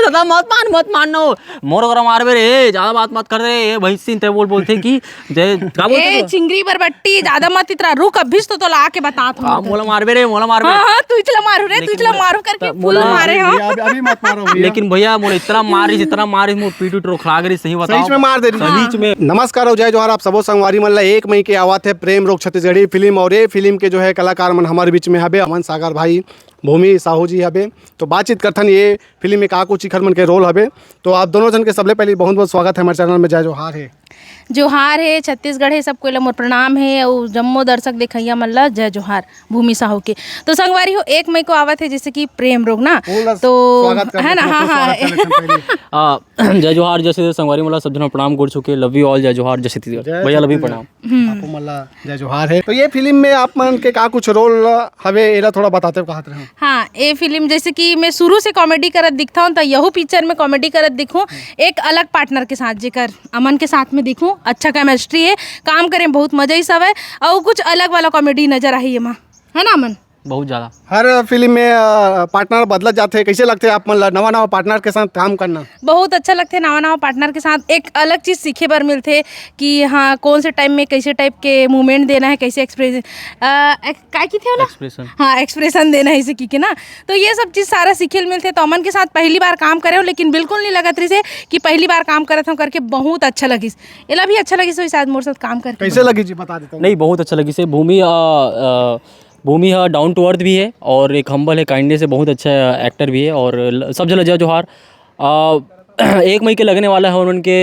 ज्यादा मत मानो मोर गरम मार रे, ज्यादा बात मत कर रे भाई सिंह ते बोलते कि क्या बोलते ए चिंगरी बरबट्टी ज्यादा मत इतना रुक, अभी तो ला के बता हां मोला मार रे, मोला मार हाँ हाँ तू इचला मारू रे, तू इचला मारू करके फुल मारे। हाँ अभी मत मारो भैया। लेकिन भैया मोला इतना मारिस मोर पीठ उठ रोखला गरी, सही बताओ सही में मार दे रही बीच में। नमस्कार और जय जोहार, आप सबो संगवारी मन ला 1 मई के आवत है प्रेम रोग छत्तीसगढ़ी फिल्म। और ये फिल्म के जो है कलाकार मन हमारे बीच में हबे अमन सागर भाई, भूमि साहू जी हबे। तो बातचीत करथन ये फिल्म में का कुछ शिखर मन के रोल हबे। तो आप दोनों जन के सबले पहले बहुत बहुत स्वागत है हमारे चैनल में। जय जोहार है, जोहार है, छत्तीसगढ़ है, सबको ला मोर प्रणाम है और जम्मो दर्शक देखैया मन ला जय जोहार भूमि साहू के। तो संगवारी हो 1 मई को आवत है जैसे कि प्रेम रोग ना, तो है ना। हाँ हाँ जय जोहार जैसे संगवारी मोला सब जन प्रणाम कर चुके, लव यू ऑल, जय जोहार जय छत्तीसगढ़ भैया, लव यू प्रणाम आपको मल्ला जय जोहार है। तो ये फिल्म में आप मन के का कुछ रोल हवे एला थोड़ा बताते हो कहत रहे। हाँ ये फिल्म जैसे कि मैं शुरू से कॉमेडी करत दिखता हूँ, तो यहू पिक्चर में कॉमेडी करत दिखूँ एक अलग पार्टनर के साथ, जेकर अमन के साथ में दिखूँ। अच्छा केमिस्ट्री है, काम करें बहुत मजा ही सब है और कुछ अलग वाला कॉमेडी नजर आई है माँ, है ना अमन। बहुत ज़्यादा हर फिल्म में पार्टनर बदलत जाते हैं, कैसे लगते हैं आप मन ला नवा नवा पार्टनर के साथ काम करना? बहुत अच्छा लगते नवा नवा पार्टनर के साथ, एक अलग चीज़ सीखे बर मिलते कि हाँ कौन से टाइम में कैसे टाइप के मूवमेंट देना है, कैसे एक्सप्रेशन काय की थे एक्सप्रेशन, हाँ एक्सप्रेशन देना है इसे की ना। तो ये सब चीज़ सारा सीखे मिलते। तो अमन के साथ पहली बार काम करे हो, लेकिन बिल्कुल नहीं लगत रही से कि पहली बार काम करत हूँ करके बहुत अच्छा लगी। एला भी अच्छा लगी सो शायद मोर साथ काम करके। कैसे लगी जी बता देता हूँ। नहीं बहुत अच्छा लगी से। भूमि है डाउन टू अर्थ भी है और एक हम्बल है, काइंडनेस है, बहुत अच्छा एक्टर भी है और सब जगह जय जोहार। 1 मई के लगने वाला है उनके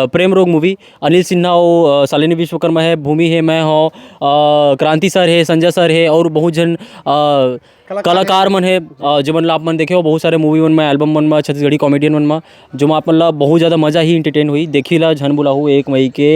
प्रेम रोग मूवी। अनिल सिन्हा हो, शालिनी विश्वकर्मा है, भूमि है, मैं हो, क्रांति सर है, संजय सर है और बहुत जन कलाकार मन है जो मन ला आप मन देखे हो बहुत सारे मूवी मन में, एल्बम मन में, छत्तीसगढ़ी कॉमेडियन मन में, जो आप मन ला बहुत ज़्यादा मज़ा ही इंटरटेन हुई। देखी ला झन बुलाहू 1 मई के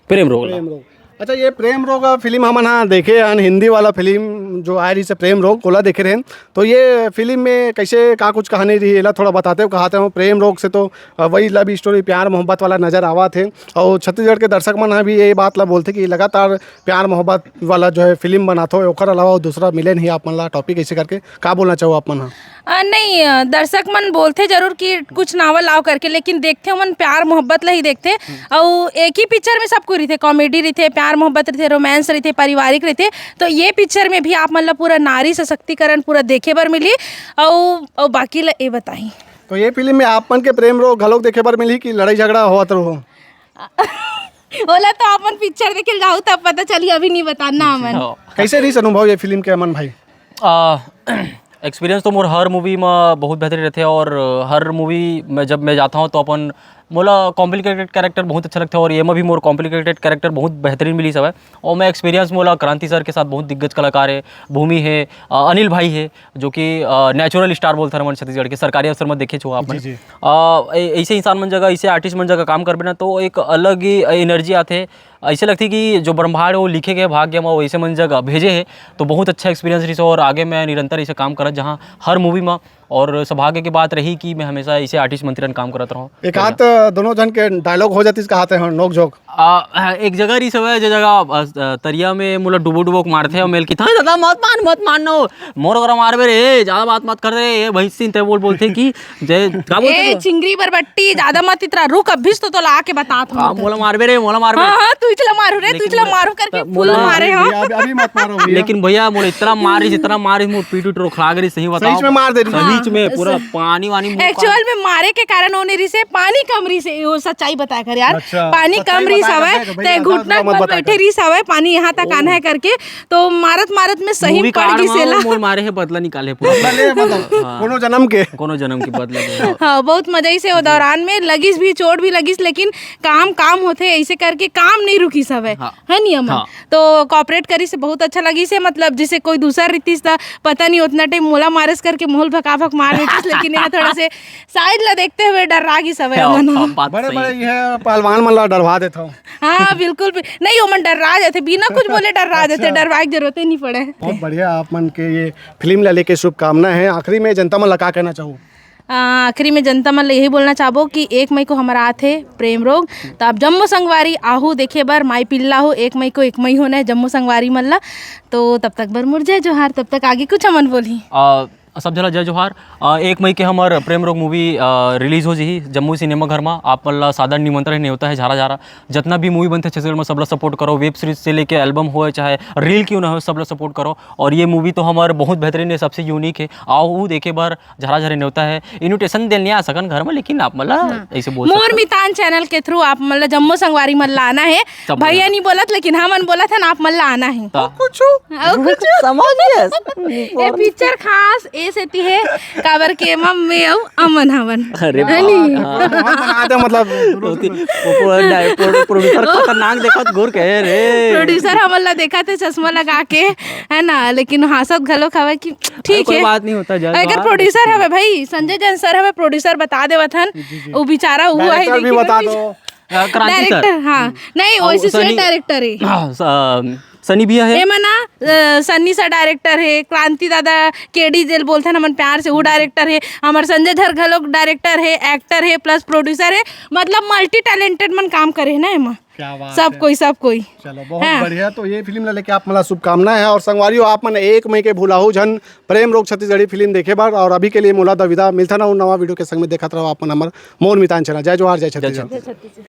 प्रेम रोग। अच्छा ये प्रेम रोग फिल्म हम हाँ देखे हैं, हिंदी वाला फिल्म जो आए रही से प्रेम रोग कोला देखे रहे। तो ये फिल्म में कैसे का कुछ कहानी रही एला थोड़ा बताते हो कहते हो। प्रेम रोग से तो वही लव स्टोरी प्यार मोहब्बत वाला नज़र आवा थे और छत्तीसगढ़ के दर्शक मन भी ये बात ला बोलते कि लगातार प्यार मोहब्बत वाला जो है फिल्म बनाते हो, ओकर अलावा दूसरा मिले नहीं आप मन ला टॉपिक ऐसे करके का बोलना चाहो आप मन? नहीं दर्शक मन बोलते जरूर कि कुछ नावल आओ करके, लेकिन देखते मन प्यार मोहब्बत ला ही देखते। और एक ही पिक्चर में सबको रहते, कॉमेडी रहते, प्यार मोहब्बत रहते, रोमांस रहते, पारिवारिक रहते। तो ये पिक्चर में भी आप मतलब पूरा नारी सशक्तिकरण पूरा देखे बर मिली। और बाकी ला ये बताई तो ये फिल्म में आप मन के प्रेम रोग घलोक देखे बर मिली कि लड़ाई झगड़ा होत रहो? बोला तो अपन पिक्चर देखे जाओ तब पता चली, अभी नहीं बताना अमन। कैसे रही अनुभव ये फिल्म के अमन भाई? एक्सपीरियंस तो मोर हर मूवी में बहुत बेहतरीन रहते हैं और हर मूवी में जब मैं जाता हूँ तो अपन मोला कॉम्प्लिकेटेड कैरेक्टर बहुत अच्छा लगता है और ये में भी मोर कॉम्प्लिकेटेड कैरेक्टर बहुत बेहतरीन मिली सब है। और मैं एक्सपीरियंस मोला क्रांति सर के साथ बहुत दिग्गज कलाकार है, भूमि है, अनिल भाई है जो कि नेचुरल स्टार बोलते हैं हमारे छत्तीसगढ़ के, सरकारी अफसर में देखे छो आप। ऐसे इंसान मन जगह, ऐसे आर्टिस्ट मन जगह काम करबे ना तो एक अलग ही एनर्जी आते। ऐसे लगती कि जो ब्रह्मांड वो लिखे गए भाग्य में वैसे मन जगह भेजे है। तो बहुत अच्छा एक्सपीरियंस रही और आगे मैं निरंतर ऐसे काम करत जहाँ हर मूवी में, और सौभाग्य की बात रही कि मैं हमेशा ऐसे आर्टिस्ट मंत्रियन काम करता रहूँ। एक हाथ दोनों जन के डायलॉग हो जाती कहते हैं नोक झोंक। एक जगह रही सब है जो जगह तरिया में मुला डुबो के और मेल की था ज्यादा मत मानो मोर गरम मार रे, ज्यादा बात मत कर रे भाई सिंह ते बोलते कि जय क्या बोलते चिंगरी बरबट्टी ज्यादा मत इतना रुक, अभी तो ला के बता मोला मार रे, मोला मार हाँ तू इचला मारू रे, तू इचला मारू करके फुल मारे। हाँ अभी मत मारो भैया। लेकिन भैया मोला इतना मारिस मोर पीठ उठ रोखला गरी, सही बताओ। सही में मार दे रही बीच में पूरा पानी वानी एक्चुअल में मारे के कारण होने रही से पानी कम रही से, वो सच्चाई बताया कर यार। पानी कम रही सवय ते घुटना पर बैठे रही सवय, पानी यहाँ तक आना है करके तो मारत में सही पड़ गई सेला। मोर मारे है बदला निकाले पूरा कोनो जन्म के बदला। हाँ बहुत मजा ही से वो दौरान में लगिस भी, चोट भी लगिस, लेकिन काम होते ऐसे करके काम नहीं रुकी सब है नहीं अमन। तो कॉपरेट करी से बहुत अच्छा लगी से, मतलब जैसे कोई दूसरा रीतिस था पता नहीं उतना टाइम मोला मारस करके मोल भकाभक मार देती, लेकिन यहाँ थोड़ा से साइड ला देखते हुए डरा गई सब है अमन। बड़े ये पहलवान मन ला डरवा देता हूँ। हाँ बिल्कुल भी नहीं, वो मन डरा जाते बिना कुछ बोले डरा जाते, डरवाए की जरूरत ही नहीं पड़े। बहुत बढ़िया आप मन के ये फिल्म ला लेके शुभकामना है। आखिरी में जनता मन ला का कहना चाहूँ? आखिरी में जनता मन यही बोलना चाहबो कि 1 मई को हमारा आथे प्रेम रोग, तो आप जम्मू संगवारी आहू देखे बर माई पिल्ला हो। 1 मई को 1 मई होना है जम्मू संगवारी मन ला। तो तब तक बर मुर जय जोहार, तब तक आगे कुछ अमन बोली। सब जला जय जोहार 1 मई के हमार प्रेम रोग मूवी रिलीज हो जी जम्मू सिनेमा घर में आप मन ला सादर निमंत्रण नहीं होता है झारा झारा जितना भी मूवी बनते छत्तीसगढ़ में सब ला सपोर्ट करो, वेब सीरीज से लेके एल्बम हो चाहे रील क्यों ना हो सब ला सपोर्ट करो। और ये मूवी तो हमारे बहुत बेहतरीन है, सबसे यूनिक है। आओ वो देखे बार झारा झारे नहीं होता है, इन्विटेशन देने आ सकन घर में, लेकिन आप मतलब ऐसे बोल मोर मितान चैनल के थ्रू आप मतलब जम्मू संगवारी मन ला आना है। सब भैया नहीं बोलत लेकिन हमन बोलत हन आप मन ला आना है। कुछ और कुछ ये पिक्चर खास ए सेती है काबर के मम्मी औ अमन हवन। अरे बनाते मतलब प्रोड्यूसर खतरनाक देखत घूर के रे प्रोड्यूसर हमन ला देखा थे चश्मा लगा के, है ना, लेकिन हंसत घलो खावे कि ठीक कोई है बात नहीं होता जय अगर प्रोड्यूसर हवे भाई संजय जैन सर हवे प्रोड्यूसर बता देवत हन वो बेचारा वो है डायरेक्टर भी बता दो। क्रांति सर डायरेक्टर। हाँ नहीं वैसे से डायरेक्टर है सनी भैया है ए मना सन्नी सा डायरेक्टर है, क्रांति दादा केडी जेल बोलते हैं हमन प्यार से वो डायरेक्टर है, हमार संजय धर घलोक डायरेक्टर है, एक्टर है प्लस प्रोड्यूसर है, मतलब मल्टी टैलेंटेड मन काम करे है ना एमा क्या बात सब कोई चलो बहुत बढ़िया। तो ये फिल्म लेके आप मतलब शुभकामनाएं हैं। और संगवारियों आप मन 1 मई के भूलाहू झन प्रेम रोग छत्तीसगढ़ी फिल्म देखे बार। और अभी के लिए मोला द विदा मिलता ना नवा वीडियो के संग में देखा रहो आप मन हमर मोर मितान चला। जय जोहार जय छत्तीसगढ़।